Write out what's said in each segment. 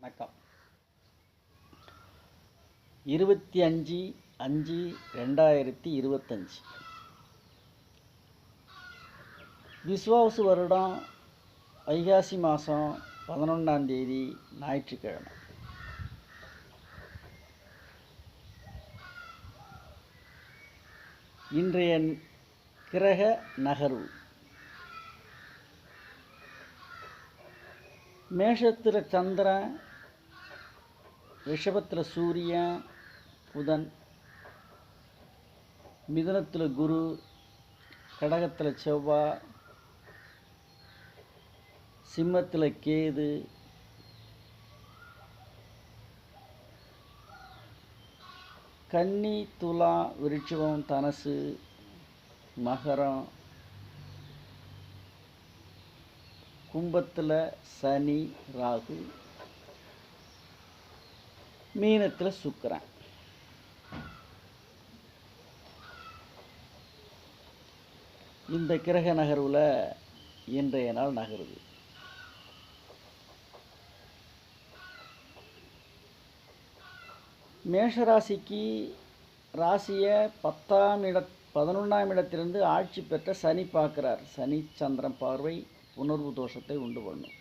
வணக்கம். 25/5/2025 விஸ்வாவசு வருடம் வைகாசி மாதம் 11ஆம் தேதி ஞாயிற்றுக்கிழமை. இன்றைய கிரக நகர்வு மேஷத்தில் சந்திரன், ரிஷபத்தில் சூரியன் புதன், மிதுனத்தில் குரு, கடகத்தில் செவ்வாய், சிம்மத்தில் கேது, கன்னி, துலா, விருட்சிகம், தனுசு, மகரம், கும்பத்தில் சனி, ராகு, மீனத்தில் சுக்கிரன். இந்த கிரக நகர்வில் இன்றைய நாள் நகருது. மேஷராசிக்கு ராசியை 11ஆம் இடத்திலிருந்து ஆட்சி பெற்ற சனி பார்க்குறார். சனி சந்திரன் பார்வை உணர்வு தோஷத்தை உண்டு பண்ணும்.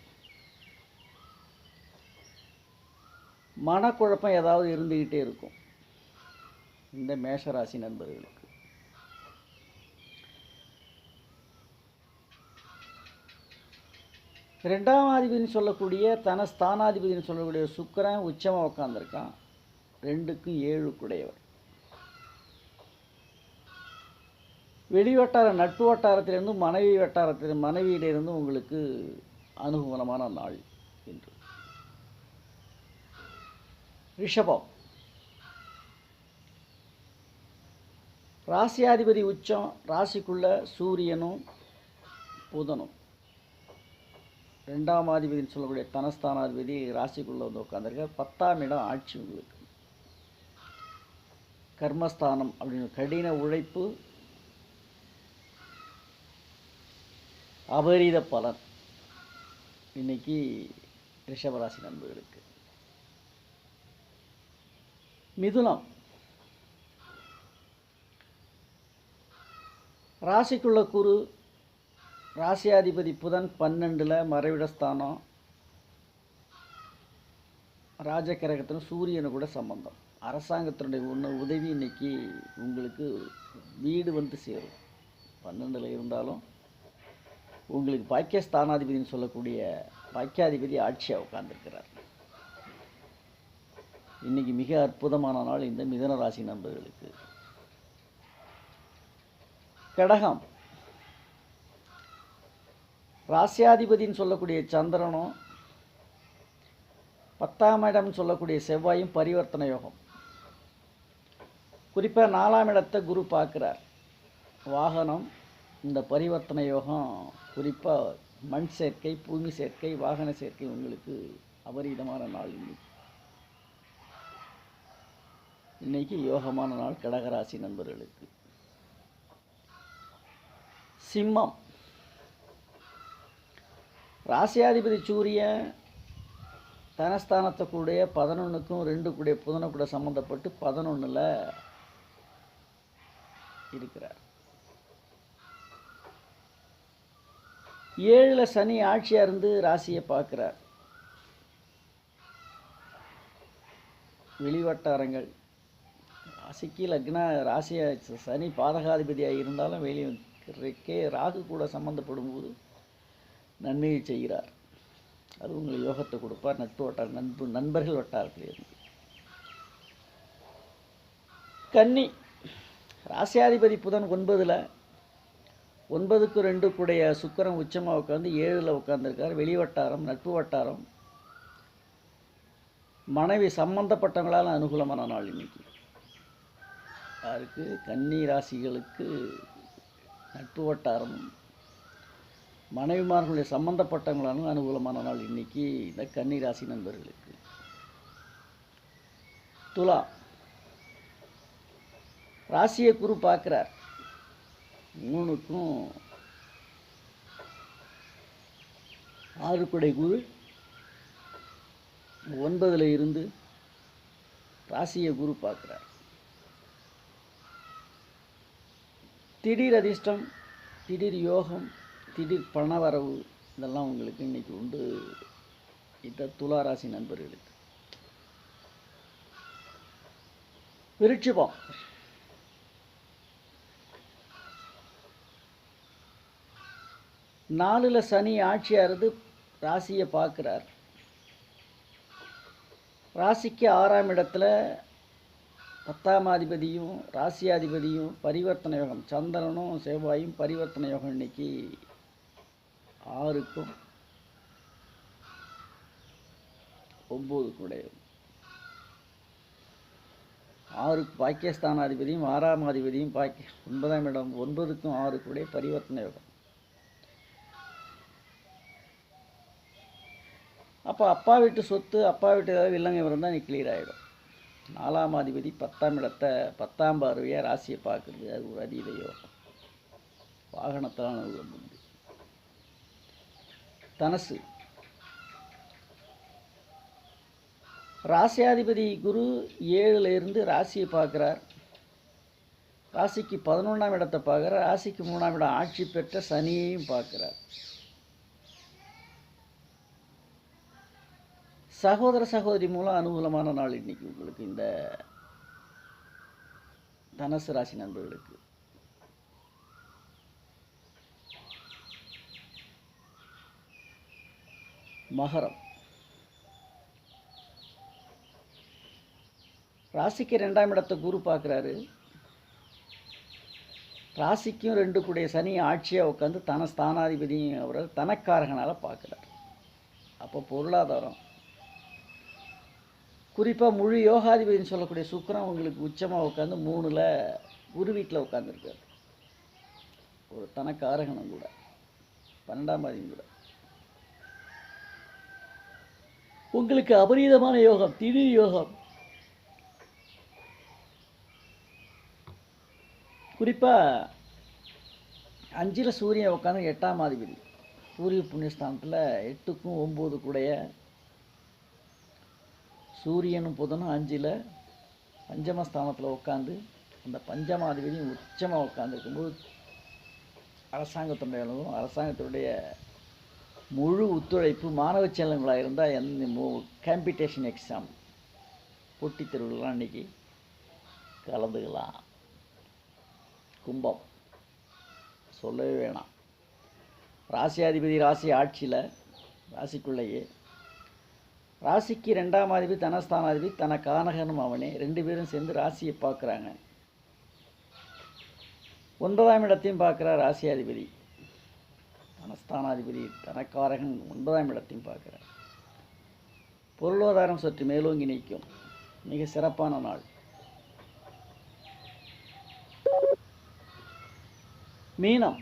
மனக்குழப்பம் ஏதாவது இருந்துக்கிட்டே இருக்கும் இந்த மேஷராசி நண்பர்களுக்கு. ரெண்டாம் அதிபதினு சொல்லக்கூடிய ஸ்தானாதிபதினு சொல்லக்கூடிய சுக்கிரன் உச்சமாக உட்காந்துருக்கான். 2க்கும் 7 கூடையவர். வெளி வட்டார நட்பு வட்டாரத்திலிருந்து மனைவியிலிருந்து உங்களுக்கு அனுகூலமான நாள் என்று. ரிஷபம் ராசியாதிபதி உச்சம். ராசிக்குள்ள சூரியனும் புதனும். 2ஆம் அதிபதினு சொல்லக்கூடிய தனஸ்தானாதிபதி ராசிக்குள்ளே வந்து உட்காந்துருக்க. 10ஆம் இடம் ஆட்சி உங்களுக்கு. கர்மஸ்தானம் அப்படின்னு கடின உழைப்பு, அபரீத பலன் இன்னைக்கு ரிஷபராசி நண்பர்களுக்கு. மிதுனம் ராசிக்குள்ள குரு, ராசியாதிபதி புதன் 12ல் மறைவிடஸ்தானம். ராஜகிரகத்திலும் சூரியனு கூட சம்பந்தம். அரசாங்கத்தினுடைய உதவி இன்னைக்கு உங்களுக்கு வீடு வந்து சேரும். 12ல் இருந்தாலும் உங்களுக்கு பாக்கியஸ்தானாதிபதினு சொல்லக்கூடிய பாக்கியாதிபதி ஆட்சியாக உட்கார்ந்துருக்கிறார். இன்னைக்கு மிக அற்புதமான நாள் இந்த மிதுன ராசி நண்பர்களுக்கு. கடகம் ராசியாதிபதினு சொல்லக்கூடிய சந்திரனும் 10ஆம் இடம் சொல்லக்கூடிய செவ்வாயும் பரிவர்த்தனை யோகம். குறிப்பாக 4ஆம் இடத்தை குரு பார்க்குறார். வாகனம், இந்த பரிவர்த்தனை யோகம் குறிப்பாக மண் சேர்க்கை, பூமி சேர்க்கை, வாகன சேர்க்கை உங்களுக்கு அபரீதமான நாள். இன்னைக்கு யோகமான நாள் கடகராசி நண்பர்களுக்கு. சிம்மம் ராசியாதிபதி சூரியன் தனஸ்தானத்தை கூட 11க்கும் 2 கூட புதனை கூட சம்மந்தப்பட்டு 11ல் இருக்கிறார். 7ல் சனி ஆட்சியாக இருந்து ராசியை பார்க்குறார். வெளிவட்டாரங்கள் ராசிக்கு லக்ன ராசியை சனி பாதகாதிபதியாக இருந்தாலும் வெளியே ராகு கூட சம்மந்தப்படும் போது நன்மையை செய்கிறார். அது உங்களுக்கு யோகத்தை கொடுப்பார். நண்பர்கள் வட்டாரத்தில் இருந்து. கன்னி ராசியாதிபதி புதன் 9ல் 9க்கு 2 கூடைய சுக்கிரன் உச்சமாக உட்காந்து 7ல் உட்காந்துருக்கார். வெளிவட்டாரம், நட்பு வட்டாரம், மனைவி சம்பந்தப்பட்டவங்களால் அனுகூலமான நாள் இன்னைக்கு. யாருக்கு? கன்னி ராசிகளுக்கு நட்பு வட்டாரமும் மனைவிமார்களுடைய சம்பந்தப்பட்டவங்களாலும் அனுகூலமான நாள் இன்னைக்கு இந்த கன்னி ராசி நண்பர்களுக்கு. துலா ராசியை குரு பார்க்குறார். 3க்கும் 6 குடை குரு 9ல் இருந்து ராசியை குரு பார்க்குறார். திடீர் அதிர்ஷ்டம், திடீர் யோகம், திடீர் பணவரவு இதெல்லாம் உங்களுக்கு இன்றைக்கி உண்டு. இந்த துலா ராசி நண்பர்களுக்கு. விருட்சிகம், 4ல் சனி ஆட்சியாகிறது, ராசியை பார்க்குறார். ராசிக்கு 6ஆம் இடத்துல 10ஆம் அதிபதியும் ராசியாதிபதியும் பரிவர்த்தனை யோகம், சந்திரனும் செவ்வாயும் பரிவர்த்தனை யோகம் இன்னைக்கு 6க்கும் 9 6க்கு பாக்கியஸ்தானாதிபதியும் 6ஆம் அதிபதியும் 9ஆம் இடம் 9க்கும் 6 பரிவர்த்தனை யோகம். அப்போ அப்பா வீட்டு சொத்து, அப்பா வீட்டு ஏதாவது வில்லங்க இருந்தால் நீ கிளியர் ஆகிடும். 4ஆம் அதிபதி 10ஆம் இடத்தை 10ஆம் பார்வையாக ராசியை பார்க்குறது, அது ஒரு அதீத யோகம். வாகனத்தால் அனுகூலம் உண்டு. தனுசு, ராசியாதிபதி குரு 7ல் இருந்து ராசியை பார்க்குறார். ராசிக்கு 11ஆம் இடத்தை பார்க்குறார். ராசிக்கு 3ஆம் இடம் ஆட்சி பெற்ற சனியையும் பார்க்குறார். சகோதர சகோதரி மூலம் அனுகூலமான நாள் இன்னைக்கு உங்களுக்கு இந்த தனுசு ராசி நண்பர்களுக்கு. மகரம், ராசிக்கு 2ஆம் இடத்தை குரு பார்க்குறாரு. ராசிக்கும் 2 சனி ஆட்சியாக உட்காந்து ஸ்தானாதிபதியும் அவரை தனக்காரகனால் பார்க்குறார். அப்போ பொருளாதாரம், குறிப்பாக முழு யோகாதிபதினு சொல்லக்கூடிய சுக்கிரன் உங்களுக்கு உச்சமாக உட்காந்து 3ல் குரு வீட்டில் உட்காந்துருக்கார். ஒரு தனக்காரகனும் கூட, 12ஆம் அதிபதியும் கூட. உங்களுக்கு அபரீதமான யோகம், திடீர் யோகம். குறிப்பாக 5ல் சூரியன் உட்காந்து 8ஆம் அதிபதி பூர்வீக புண்ணியஸ்தானத்தில் 8க்கும் 9 சூரியனும் புதனும் 5ல் பஞ்சமஸ்தானத்தில் உட்காந்து அந்த பஞ்சமாதிபதியும் உச்சமாக உட்காந்துருக்கும்போது அரசாங்கத்தினுடைய அரசாங்கத்தினுடைய முழு ஒத்துழைப்பு, மாணவ செல்வங்களாக இருந்தால் காம்படிஷன் எக்ஸாம் போட்டித் தேர்வுகள்லாம் இன்றைக்கி கலந்துக்கலாம். கும்பம் சொல்லவே வேணாம். ராசியாதிபதி ராசி ஆட்சியில் ராசிக்குள்ளேயே, ராசிக்கு 2ஆம் அதிபதி தனஸ்தானாதிபதி தனக்காரகனும் அவனே, 2 பேரும் சேர்ந்து ராசியை பார்க்குறாங்க. 9ஆம் இடத்தையும் பார்க்குறார் ராசியாதிபதி. தனஸ்தானாதிபதி தனக்காரகன் 9ஆம் இடத்தையும் பார்க்குறார். பொருளாதாரம் சற்று மேலோங்கி நிற்கும். மிக சிறப்பான நாள். மீனம்,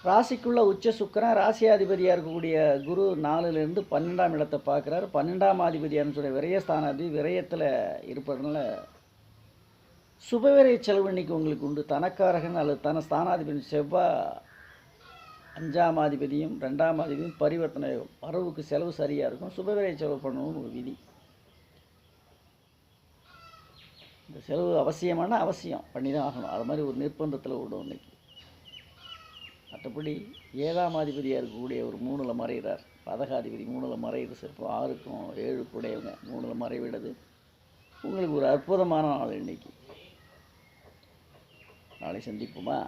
ராசிக்குள்ள உச்ச சுக்கிரன், ராசியாதிபதியாக இருக்கக்கூடிய குரு 4ல் இருந்து 12ஆம் இடத்தை பார்க்குறாரு. 12ஆம் அதிபதியான்னு சொல்ல விரயஸ்தானாதிபதி விரயத்தில் இருப்பதுனால சுபவிரய செலவு இன்னைக்கு உங்களுக்கு உண்டு. தனக்காரகன் அல்லது தன ஸ்தானாதிபதி செவ்வாய் 5ஆம் அதிபதியும் 2ஆம் அதிபதியும் பரிவர்த்தனை வரவுக்கு செலவு சரியாக இருக்கும். சுபவிரய செலவு பண்ணணும்னு ஒரு விதி. இந்த செலவு அவசியம் பண்ணி தான் ஆகணும். அது மாதிரி ஒரு நிர்பந்தத்தில் விடும் இன்னைக்கு. மற்றபடி 7ஆம் அதிபதியாக இருக்கக்கூடிய ஒரு 3ல் மறைகிறார். பதகாதிபதி 3ல் மறைகிறது. சிறப்பு 6க்கும் 7 3ல் மறைவிடுது. உங்களுக்கு ஒரு அற்புதமான நாள் இன்னைக்கு. நாளை சந்திப்போமா?